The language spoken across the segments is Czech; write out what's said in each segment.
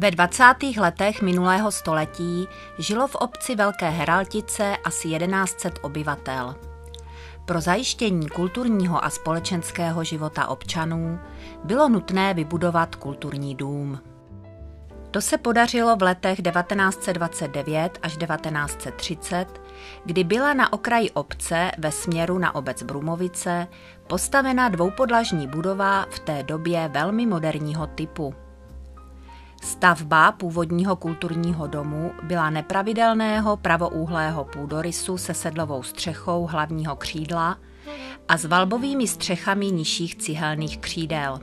Ve 20. letech minulého století žilo v obci Velké Heraltice asi 1100 obyvatel. Pro zajištění kulturního a společenského života občanů bylo nutné vybudovat kulturní dům. To se podařilo v letech 1929 až 1930, kdy byla na okraji obce ve směru na obec Brumovice postavena dvoupodlažní budova v té době velmi moderního typu. Stavba původního kulturního domu byla nepravidelného pravoúhlého půdorysu se sedlovou střechou hlavního křídla a s valbovými střechami nižších cihelných křídel.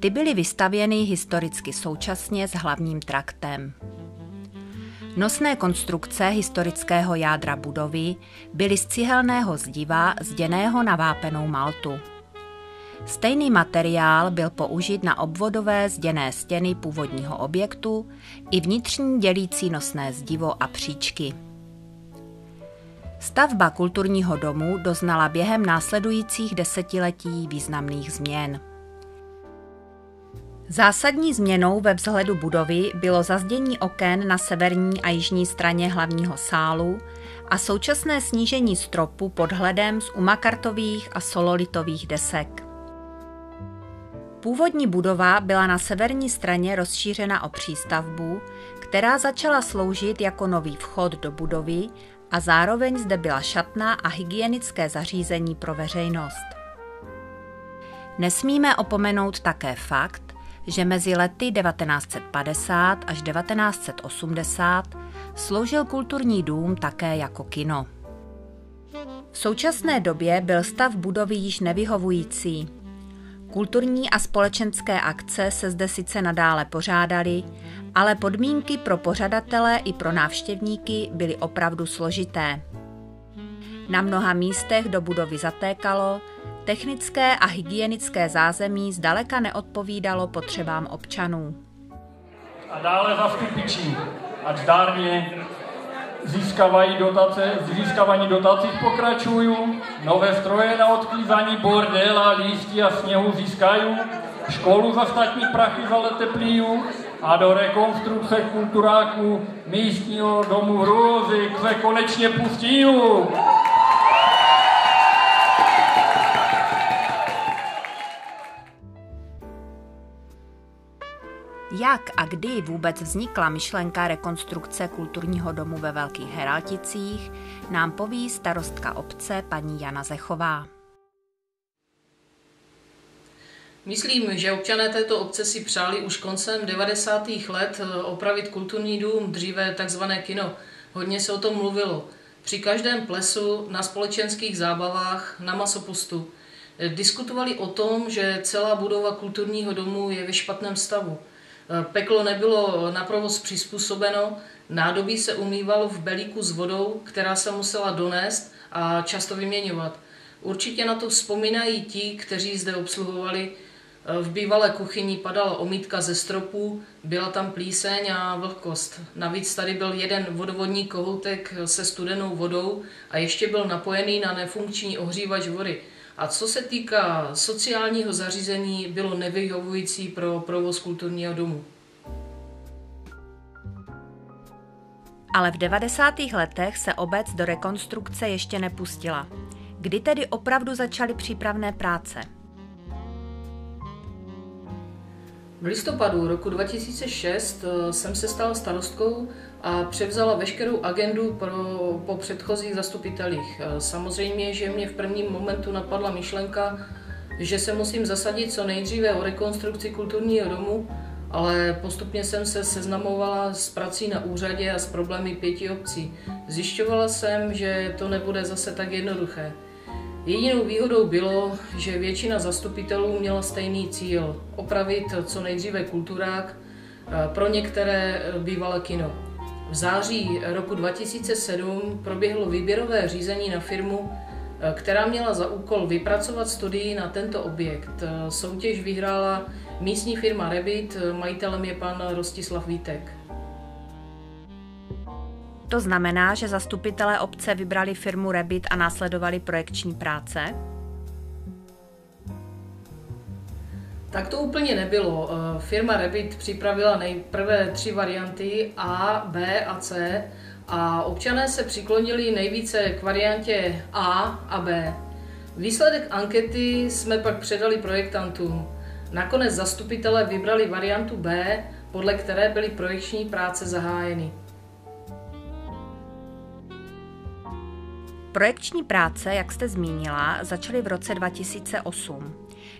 Ty byly vystavěny historicky současně s hlavním traktem. Nosné konstrukce historického jádra budovy byly z cihelného zdiva zděného na vápenou maltu. Stejný materiál byl použit na obvodové zděné stěny původního objektu i vnitřní dělící nosné zdivo a příčky. Stavba kulturního domu doznala během následujících desetiletí významných změn. Zásadní změnou ve vzhledu budovy bylo zazdění oken na severní a jižní straně hlavního sálu a současné snížení stropu pod hledem z umakartových a sololitových desek. Původní budova byla na severní straně rozšířena o přístavbu, která začala sloužit jako nový vchod do budovy a zároveň zde byla šatna a hygienické zařízení pro veřejnost. Nesmíme opomenout také fakt, že mezi lety 1950 až 1980 sloužil kulturní dům také jako kino. V současné době byl stav budovy již nevyhovující. Kulturní a společenské akce se zde sice nadále pořádaly, ale podmínky pro pořadatele i pro návštěvníky byly opravdu složité. Na mnoha místech do budovy zatékalo, technické a hygienické zázemí zdaleka neodpovídalo potřebám občanů. A dále zastupiči, ať zdárně získávání dotací pokračují, nové stroje na odklízání bordela, lístí a sněhu získají, školu za státní prachy zaleteplí a do rekonstrukce kulturáků místního domu Hrůzy se konečně pustí. Jak a kdy vůbec vznikla myšlenka rekonstrukce kulturního domu ve Velkých Heralticích, nám poví starostka obce paní Jana Zechová. Myslím, že občané této obce si přáli už koncem 90. let opravit kulturní dům, dříve takzvané kino. Hodně se o tom mluvilo. Při každém plesu, na společenských zábavách, na masopustu. Diskutovali o tom, že celá budova kulturního domu je ve špatném stavu. Peklo nebylo na provoz přizpůsobeno, nádobí se umývalo v belíku s vodou, která se musela donést a často vyměňovat. Určitě na to vzpomínají ti, kteří zde obsluhovali. V bývalé kuchyni padala omítka ze stropu, byla tam plíseň a vlhkost. Navíc tady byl jeden vodovodní kohoutek se studenou vodou a ještě byl napojený na nefunkční ohřívač vody. A co se týká sociálního zařízení, bylo nevyhovující pro provoz kulturního domu. Ale v 90. letech se obec do rekonstrukce ještě nepustila. Kdy tedy opravdu začaly přípravné práce? V listopadu roku 2006 jsem se stala starostkou a převzala veškerou agendu po předchozích zastupitelích. Samozřejmě, že mě v prvním momentu napadla myšlenka, že se musím zasadit co nejdříve o rekonstrukci kulturního domu, ale postupně jsem se seznamovala s prací na úřadě a s problémy 5 obcí. Zjišťovala jsem, že to nebude zase tak jednoduché. Jedinou výhodou bylo, že většina zastupitelů měla stejný cíl – opravit co nejdříve kulturák, pro některé bývalé kino. V září roku 2007 proběhlo výběrové řízení na firmu, která měla za úkol vypracovat studii na tento objekt. Soutěž vyhrála místní firma Rebit, majitelem je pan Rostislav Vítek. To znamená, že zastupitelé obce vybrali firmu Rebit a následovali projekční práce? Tak to úplně nebylo. Firma Rebit připravila nejprve 3 varianty A, B a C a občané se přiklonili nejvíce k variantě A a B. Výsledek ankety jsme pak předali projektantům. Nakonec zastupitelé vybrali variantu B, podle které byly projekční práce zahájeny. Projekční práce, jak jste zmínila, začaly v roce 2008,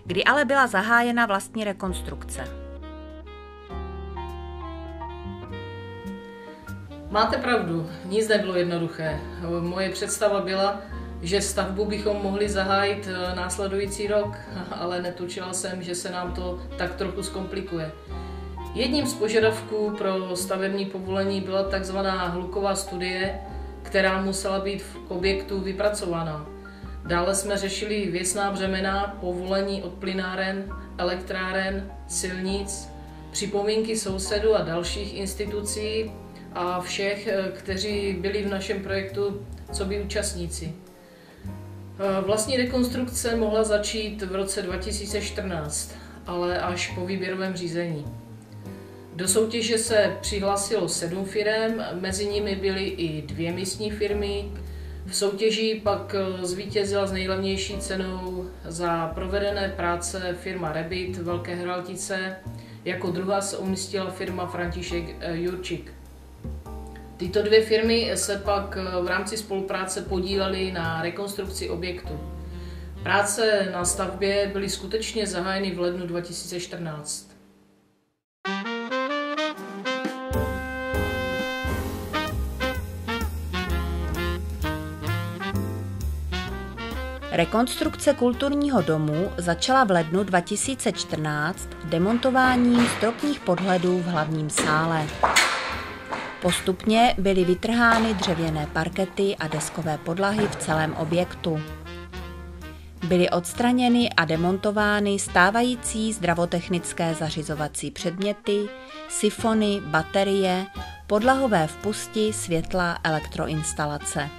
kdy ale byla zahájena vlastní rekonstrukce. Máte pravdu, nic nebylo jednoduché. Moje představa byla, že stavbu bychom mohli zahájit následující rok, ale netučila jsem, že se nám to tak trochu zkomplikuje. Jedním z požadavků pro stavební povolení byla takzvaná hluková studie, která musela být v objektu vypracovaná. Dále jsme řešili věcná břemena, povolení od plynáren, elektráren, silnic, připomínky sousedů a dalších institucí a všech, kteří byli v našem projektu coby účastníci. Vlastní rekonstrukce mohla začít v roce 2014, ale až po výběrovém řízení. Do soutěže se přihlásilo 7 firem, mezi nimi byly i 2 místní firmy. V soutěži pak zvítězila s nejlevnější cenou za provedené práce firma Rebit Velké Heraltice, jako druhá se umístila firma František Jurčík. Tyto 2 firmy se pak v rámci spolupráce podílely na rekonstrukci objektu. Práce na stavbě byly skutečně zahájeny v lednu 2014. Rekonstrukce kulturního domu začala v lednu 2014 demontováním stropních podhledů v hlavním sále. Postupně byly vytrhány dřevěné parkety a deskové podlahy v celém objektu. Byly odstraněny a demontovány stávající zdravotechnické zařizovací předměty, sifony, baterie, podlahové vpusti, světla, elektroinstalace.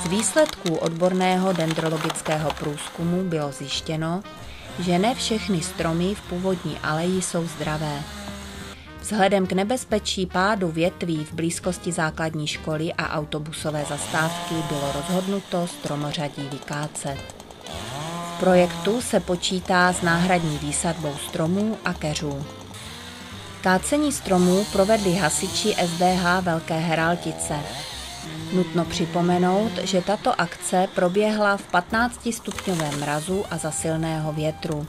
Z výsledků odborného dendrologického průzkumu bylo zjištěno, že ne všechny stromy v původní aleji jsou zdravé. Vzhledem k nebezpečí pádu větví v blízkosti základní školy a autobusové zastávky bylo rozhodnuto stromořadí vykácet. V projektu se počítá s náhradní výsadbou stromů a keřů. Kácení stromů provedli hasiči SDH Velké Heraltice. Nutno připomenout, že tato akce proběhla v 15stupňovém mrazu a za silného větru.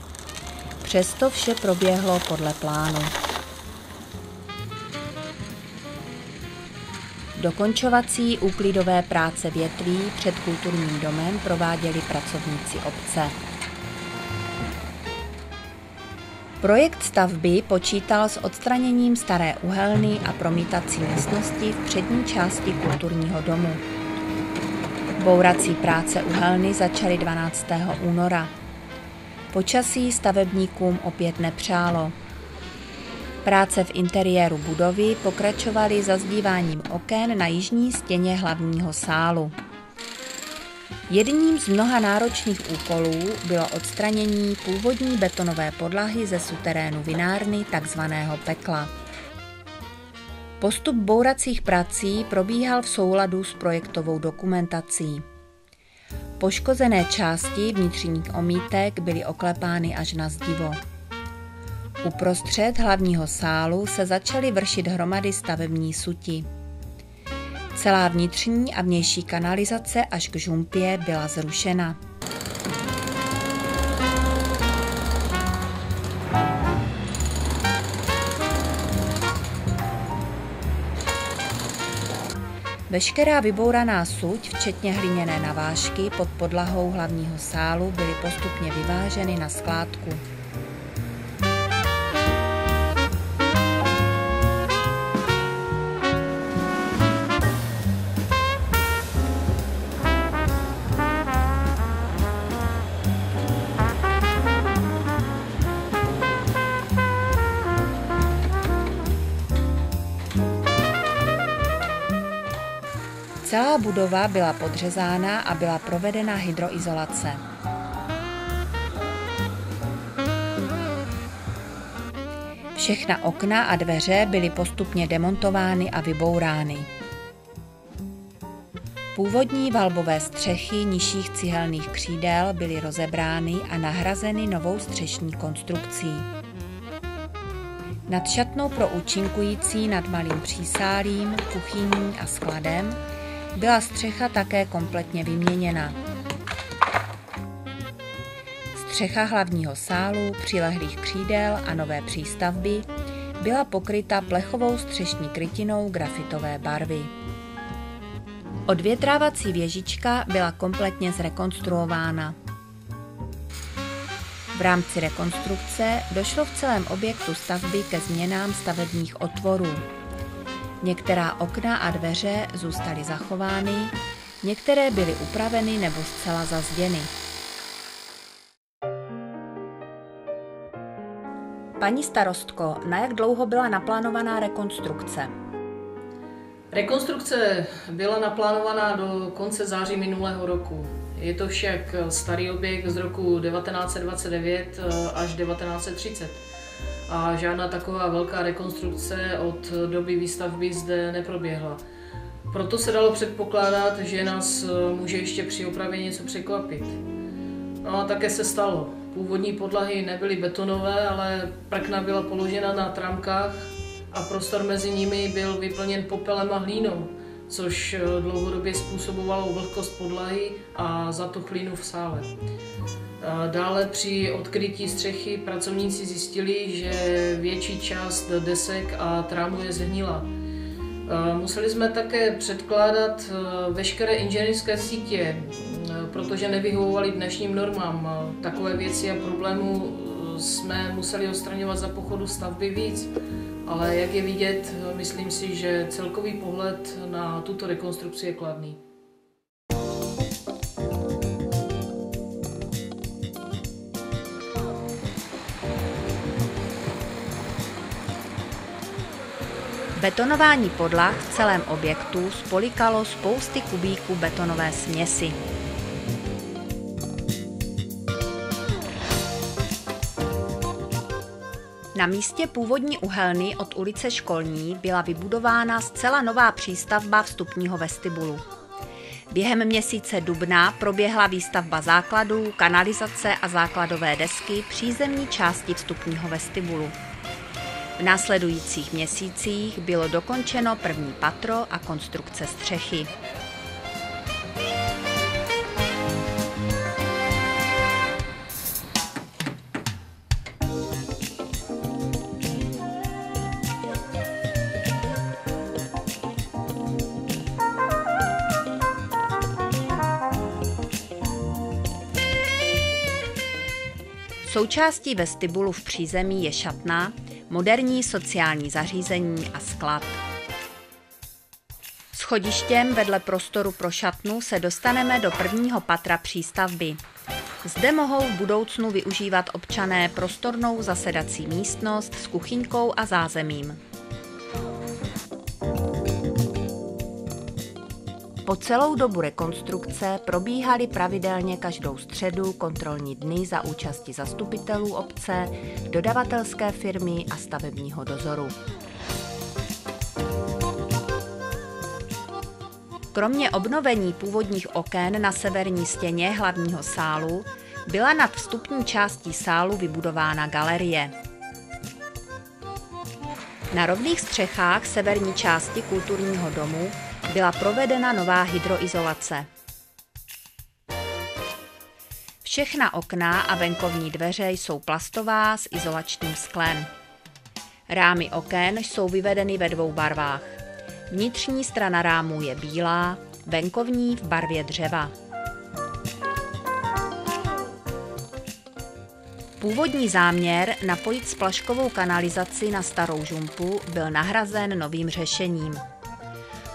Přesto vše proběhlo podle plánu. Dokončovací úklidové práce větví před kulturním domem prováděli pracovníci obce. Projekt stavby počítal s odstraněním staré uhelny a promítací místnosti v přední části kulturního domu. Bourací práce uhelny začaly 12. února. Počasí stavebníkům opět nepřálo. Práce v interiéru budovy pokračovaly zazdíváním oken na jižní stěně hlavního sálu. Jedním z mnoha náročných úkolů bylo odstranění původní betonové podlahy ze suterénu vinárny, takzvaného pekla. Postup bouracích prací probíhal v souladu s projektovou dokumentací. Poškozené části vnitřních omítek byly oklepány až na zdivo. Uprostřed hlavního sálu se začaly vršit hromady stavební suti. Celá vnitřní a vnější kanalizace až k žumpě byla zrušena. Veškerá vybouraná suť, včetně hliněné navážky pod podlahou hlavního sálu, byly postupně vyváženy na skládku. Celá budova byla podřezána a byla provedena hydroizolace. Všechna okna a dveře byly postupně demontovány a vybourány. Původní valbové střechy nižších cihelných křídel byly rozebrány a nahrazeny novou střešní konstrukcí. Nad šatnou pro účinkující nad malým přísálím, kuchyní a skladem byla střecha také kompletně vyměněna. Střecha hlavního sálu, přilehlých křídel a nové přístavby byla pokryta plechovou střešní krytinou grafitové barvy. Odvětrávací věžička byla kompletně zrekonstruována. V rámci rekonstrukce došlo v celém objektu stavby ke změnám stavebních otvorů. Některá okna a dveře zůstaly zachovány, některé byly upraveny nebo zcela zazděny. Paní starostko, na jak dlouho byla naplánovaná rekonstrukce? Rekonstrukce byla naplánovaná do konce září minulého roku. Je to však starý objekt z roku 1929 až 1930 a žádná taková velká rekonstrukce od doby výstavby zde neproběhla. Proto se dalo předpokládat, že nás může ještě při opravě něco překvapit. No a také se stalo. Původní podlahy nebyly betonové, ale prkna byla položena na trámkách a prostor mezi nimi byl vyplněn popelem a hlínou, což dlouhodobě způsobovalo vlhkost podlahy a zatuchlinu v sále. Dále při odkrytí střechy pracovníci zjistili, že větší část desek a trámu je zhnila. Museli jsme také předkládat veškeré inženýrské sítě, protože nevyhovovaly dnešním normám. Takové věci a problémů jsme museli odstraňovat za pochodu stavby víc. Ale jak je vidět, myslím si, že celkový pohled na tuto rekonstrukci je kladný. Betonování podlah v celém objektu spolikalo spousty kubíků betonové směsi. Na místě původní uhelny od ulice Školní byla vybudována zcela nová přístavba vstupního vestibulu. Během měsíce dubna proběhla výstavba základů, kanalizace a základové desky přízemní části vstupního vestibulu. V následujících měsících bylo dokončeno první patro a konstrukce střechy. Součástí vestibulu v přízemí je šatna, moderní sociální zařízení a sklad. Schodištěm vedle prostoru pro šatnu se dostaneme do prvního patra přístavby. Zde mohou v budoucnu využívat občané prostornou zasedací místnost s kuchyňkou a zázemím. Po celou dobu rekonstrukce probíhaly pravidelně každou středu kontrolní dny za účasti zastupitelů obce, dodavatelské firmy a stavebního dozoru. Kromě obnovení původních oken na severní stěně hlavního sálu byla nad vstupní částí sálu vybudována galerie. Na rovných střechách severní části kulturního domu byla provedena nová hydroizolace. Všechna okna a venkovní dveře jsou plastová s izolačním sklem. Rámy oken jsou vyvedeny ve dvou barvách. Vnitřní strana rámů je bílá, venkovní v barvě dřeva. Původní záměr napojit splaškovou kanalizaci na starou žumpu byl nahrazen novým řešením.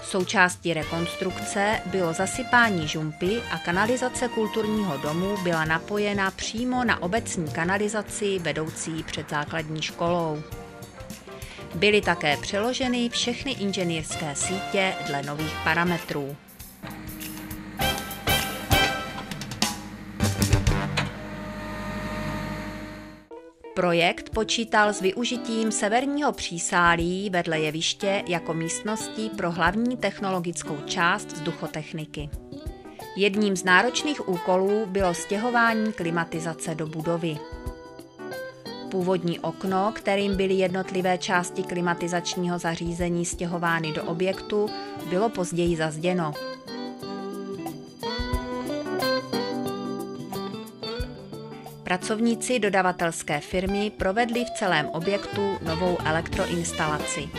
Součástí rekonstrukce bylo zasypání žumpy a kanalizace kulturního domu byla napojena přímo na obecní kanalizaci vedoucí před základní školou. Byly také přeloženy všechny inženýrské sítě dle nových parametrů. Projekt počítal s využitím severního přísálí vedle jeviště jako místností pro hlavní technologickou část vzduchotechniky. Jedním z náročných úkolů bylo stěhování klimatizace do budovy. Původní okno, kterým byly jednotlivé části klimatizačního zařízení stěhovány do objektu, bylo později zazděno. Pracovníci dodavatelské firmy provedli v celém objektu novou elektroinstalaci.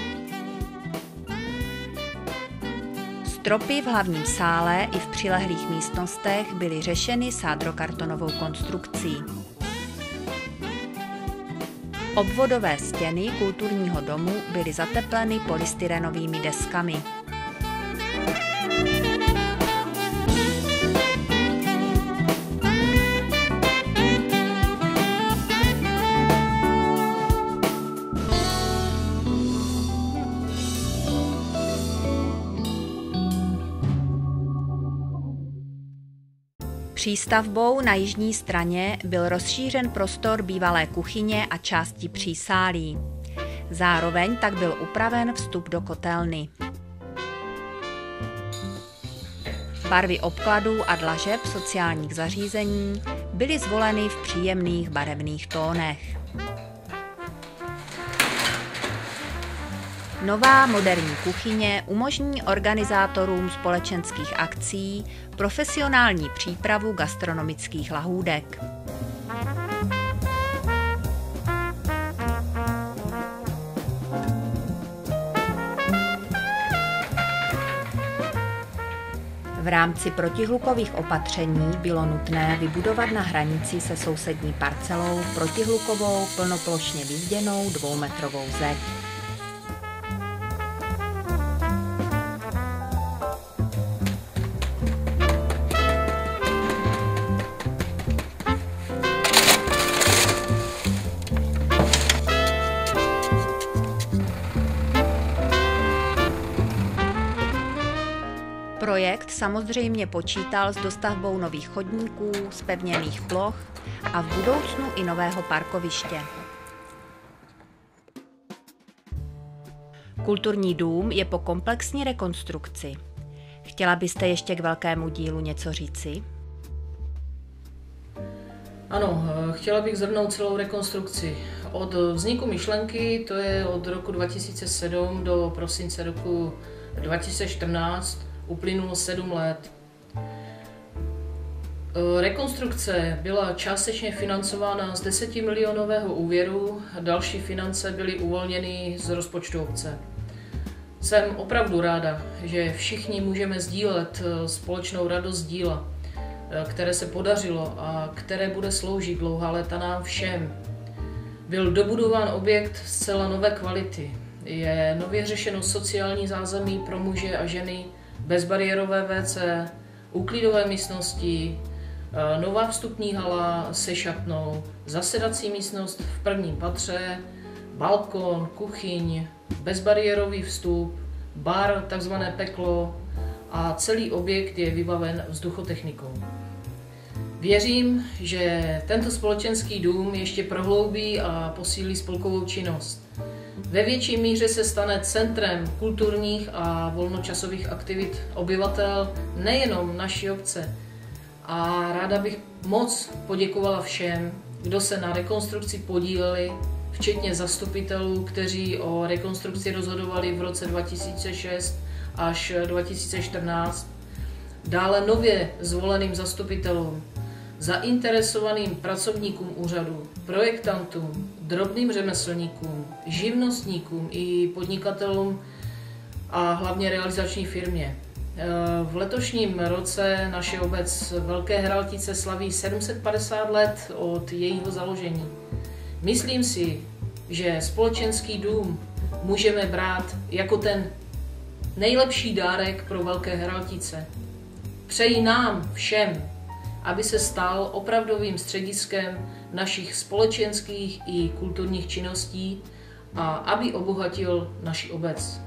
Stropy v hlavním sále i v přilehlých místnostech byly řešeny sádrokartonovou konstrukcí. Obvodové stěny kulturního domu byly zatepleny polystyrenovými deskami. Přístavbou na jižní straně byl rozšířen prostor bývalé kuchyně a části přísálí. Zároveň tak byl upraven vstup do kotelny. Barvy obkladů a dlažeb sociálních zařízení byly zvoleny v příjemných barevných tónech. Nová moderní kuchyně umožní organizátorům společenských akcí profesionální přípravu gastronomických lahůdek. V rámci protihlukových opatření bylo nutné vybudovat na hranici se sousední parcelou protihlukovou plnoplošně vyzděnou 2metrovou zeď. Projekt samozřejmě počítal s dostavbou nových chodníků, zpevněných ploch a v budoucnu i nového parkoviště. Kulturní dům je po komplexní rekonstrukci. Chtěla byste ještě k velkému dílu něco říci? Ano, chtěla bych shrnout celou rekonstrukci. Od vzniku myšlenky, to je od roku 2007 do prosince roku 2014, uplynulo 7 let. Rekonstrukce byla částečně financována z 10milionového úvěru, další finance byly uvolněny z rozpočtu obce. Jsem opravdu ráda, že všichni můžeme sdílet společnou radost díla, které se podařilo a které bude sloužit dlouhá léta nám všem. Byl dobudován objekt zcela nové kvality. Je nově řešeno sociální zázemí pro muže a ženy, bezbariérové WC, úklidové místnosti, nová vstupní hala se šatnou, zasedací místnost v prvním patře, balkon, kuchyň, bezbariérový vstup, bar, takzvané peklo a celý objekt je vybaven vzduchotechnikou. Věřím, že tento společenský dům ještě prohloubí a posílí spolkovou činnost. Ve větší míře se stane centrem kulturních a volnočasových aktivit obyvatel nejenom naší obce. A ráda bych moc poděkovala všem, kdo se na rekonstrukci podíleli, včetně zastupitelů, kteří o rekonstrukci rozhodovali v roce 2006 až 2014, dále nově zvoleným zastupitelům, zainteresovaným pracovníkům úřadu, projektantům, drobným řemeslníkům, živnostníkům i podnikatelům a hlavně realizační firmě. V letošním roce naše obec Velké Heraltice slaví 750 let od jejího založení. Myslím si, že společenský dům můžeme brát jako ten nejlepší dárek pro Velké Heraltice. Přeji nám všem, aby se stal opravdovým střediskem našich společenských i kulturních činností a aby obohatil naši obec.